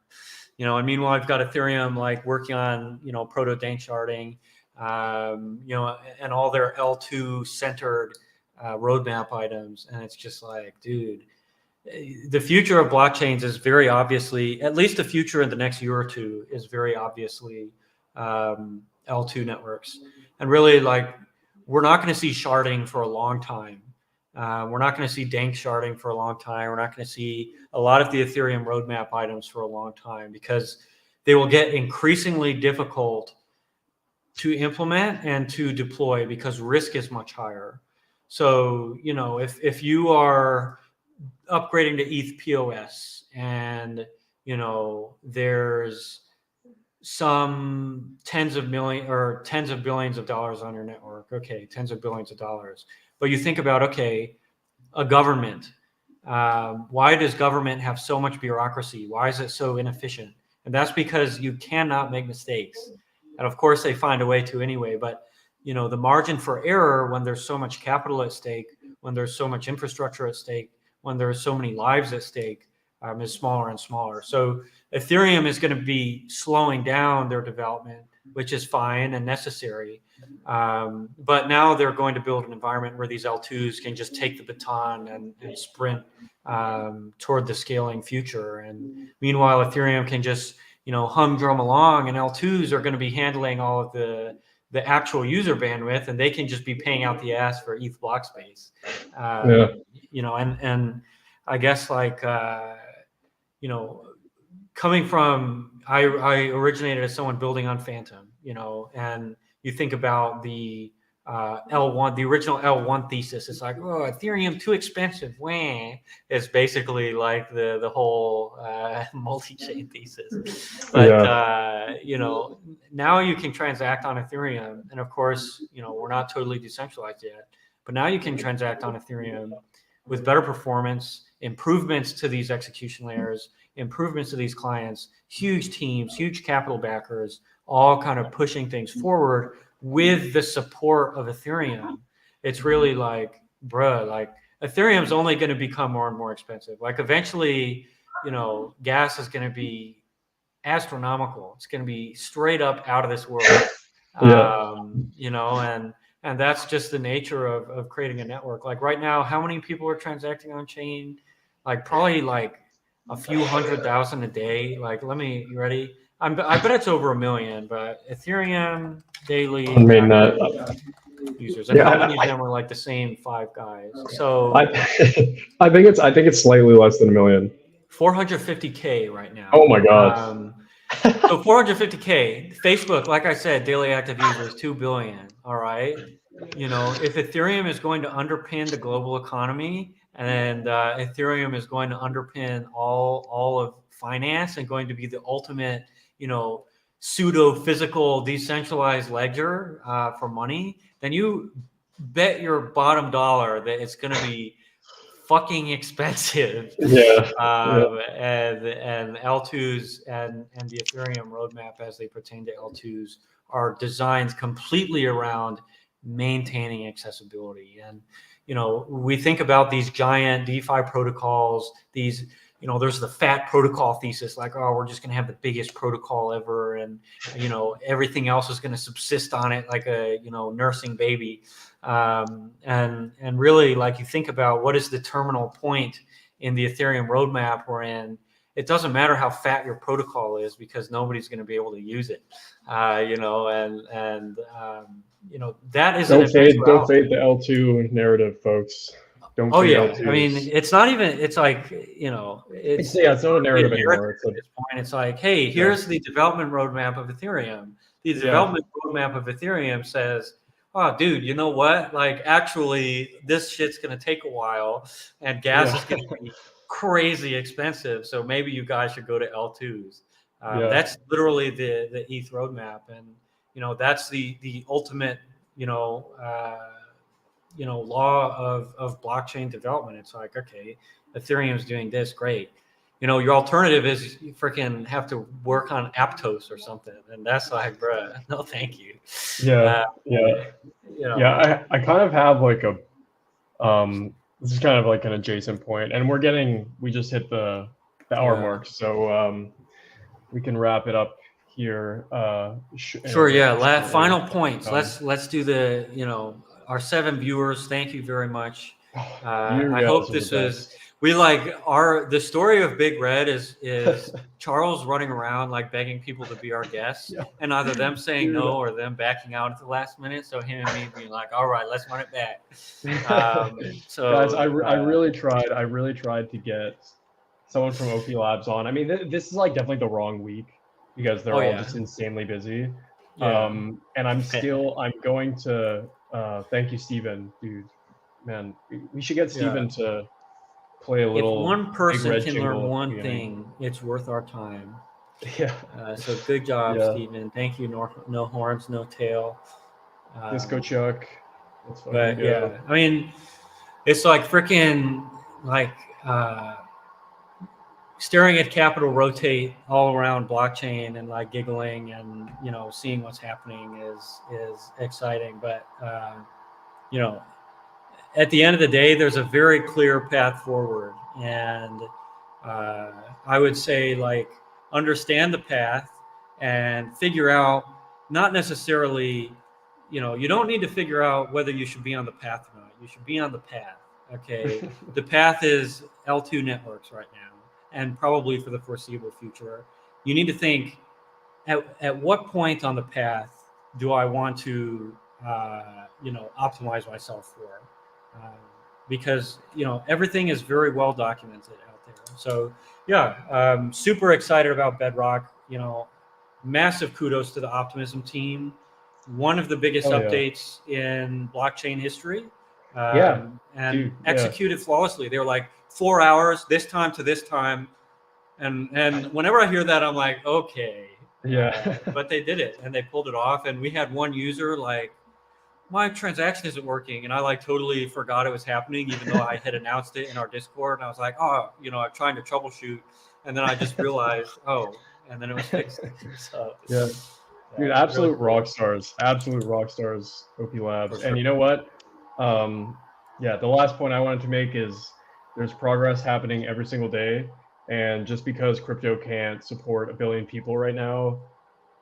And meanwhile, I've got Ethereum like working on proto dank sharding, and all their L2 centered roadmap items, and it's just like, dude, the future of blockchains is very obviously, at least the future in the next year or two, is very obviously L2 networks. And really, like, we're not going to see sharding for a long time. We're not going to see dank sharding for a long time. We're not going to see a lot of the Ethereum roadmap items for a long time, because they will get increasingly difficult to implement and to deploy because risk is much higher. So, if you are upgrading to ETH POS and there's some tens of billions of dollars on your network, okay, tens of billions of dollars, but you think about, okay, a government, why does government have so much bureaucracy? Why is it so inefficient? And that's because you cannot make mistakes, and of course they find a way to anyway, but the margin for error when there's so much capital at stake, when there's so much infrastructure at stake, when there are so many lives at stake, is smaller and smaller. So Ethereum is going to be slowing down their development, which is fine and necessary. But now they're going to build an environment where these L2s can just take the baton and sprint toward the scaling future. And meanwhile, Ethereum can just humdrum along, and L2s are going to be handling all of the actual user bandwidth, and they can just be paying out the ass for ETH block space. And I guess coming from, I originated as someone building on Phantom, and you think about the L1, the original L1 thesis. It's like, oh, Ethereum too expensive. Wah. It's basically like the whole multi-chain thesis. But now you can transact on Ethereum, and of course, we're not totally decentralized yet, but now you can transact on Ethereum with better performance, improvements to these execution layers, improvements to these clients, huge teams, huge capital backers, all kind of pushing things forward with the support of Ethereum. It's really like, bruh, like Ethereum's only going to become more and more expensive. Like eventually, gas is going to be astronomical. It's going to be straight up out of this world. And that's just the nature of creating a network. Like right now, how many people are transacting on chain? Like probably like a few 100,000 a day. Like, you ready? I bet it's over 1 million, but Ethereum daily users, and how many of them are like the same 5 guys? So I think it's slightly less than 1 million. 450K right now. Oh my god. So 450K. Facebook, like I said, daily active users 2 billion. All right. If Ethereum is going to underpin the global economy, and Ethereum is going to underpin all of finance and going to be the ultimate, pseudo physical decentralized ledger for money, then you bet your bottom dollar that it's going to be fucking expensive. And L2s and the Ethereum roadmap as they pertain to L2s are designed completely around maintaining accessibility. And we think about these giant DeFi protocols, these there's the fat protocol thesis, like, oh, we're just going to have the biggest protocol ever, and everything else is going to subsist on it like a nursing baby. And really, like, you think about what is the terminal point in the Ethereum roadmap we're in, it doesn't matter how fat your protocol is, because nobody's going to be able to use it. That is don't fade the L2 narrative, folks. Don't fade L2s. I mean, it's not even. It's like it's not a narrative anymore. At this point, it's like, hey, here's the development roadmap of Ethereum. The development roadmap of Ethereum says, oh, dude, you know what? Like, actually, this shit's going to take a while, and gas is going to be crazy expensive. So maybe you guys should go to L2s. That's literally the ETH roadmap, and that's the ultimate law of blockchain development. It's like, okay, Ethereum's doing this, great. your alternative is you freaking have to work on Aptos or something, and that's like, bruh, no, thank you. Yeah, yeah, yeah. I kind of have like a this is kind of like an adjacent point, and we just hit the hour mark, so we can wrap it up here. Sure, yeah. Shortly. Final points. Let's do the our 7 viewers. Thank you very much. You I guys hope are the this is best. the story of Big Red is Charles running around like begging people to be our guests, Yeah, and either them saying dude. no or them backing out at the last minute. So him and me being like, all right, let's run it back. Guys, I really tried. I really tried to get someone from OP Labs on. I mean, this is like definitely the wrong week because they're all just insanely busy. Yeah. And I'm going to thank you, Steven, dude. Man, we should get Steven to play a If little one Big person Red can learn jingle at the one beginning. thing, it's worth our time. Yeah. So good job, Yeah. Steven. Thank you. No horns, no tail. Disco Chuck. Let's fucking But go. yeah, I mean, it's like freaking like staring at Capital rotate all around blockchain and like giggling and seeing what's happening is exciting. But at the end of the day, there's a very clear path forward, and I would say like understand the path and figure out not necessarily you don't need to figure out whether you should be on the path or not. You should be on the path. Okay. The path is L2 networks right now and probably for the foreseeable future. You need to think at what point on the path do I want to optimize myself for, because everything is very well documented out there. So yeah, super excited about Bedrock. Massive kudos to the Optimism team. One of the biggest updates in blockchain history. And executed flawlessly. They were like 4 hours, this time to this time. And whenever I hear that, I'm like, okay. But they did it and they pulled it off. And we had one user like, my transaction isn't working. And I like totally forgot it was happening, even though I had announced it in our Discord. And I was like, I'm trying to troubleshoot. And then I just realized, and then it was fixed. So yeah. Dude, absolute rock stars, OP Labs. Sure. And you know what? The last point I wanted to make is there's progress happening every single day. And just because crypto can't support 1 billion people right now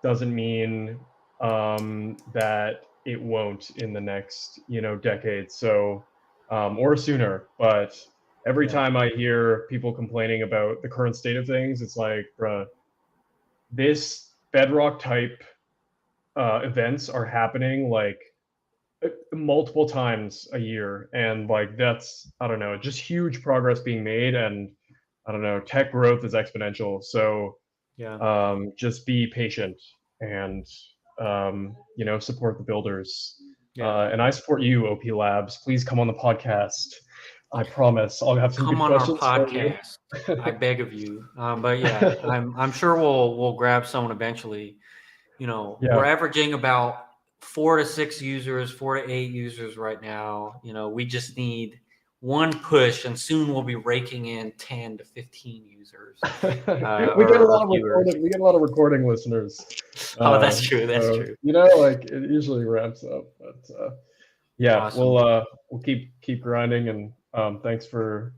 doesn't mean that it won't in the next, decade. So, or sooner. But every time I hear people complaining about the current state of things, it's like, bruh, this Bedrock type events are happening like multiple times a year, and like that's, I don't know, just huge progress being made, and I don't know, tech growth is exponential. So just be patient and support the builders. And I support you, OP Labs. Please come on the podcast. I promise I'll have some come good on our questions podcast. I beg of you. But yeah, I'm sure we'll grab someone eventually. We're averaging about 4 to 6 users, 4 to 8 users right now. We just need one push, and soon we'll be raking in 10 to 15 users. We get a lot of recording listeners. That's true. That's true. Like it usually ramps up. But awesome. we'll keep grinding, and thanks for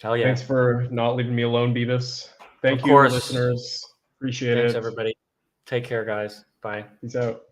not leaving me alone, Beavis. Thank you, listeners. Appreciate it. Thanks, everybody. Take care, guys. Bye. Peace out.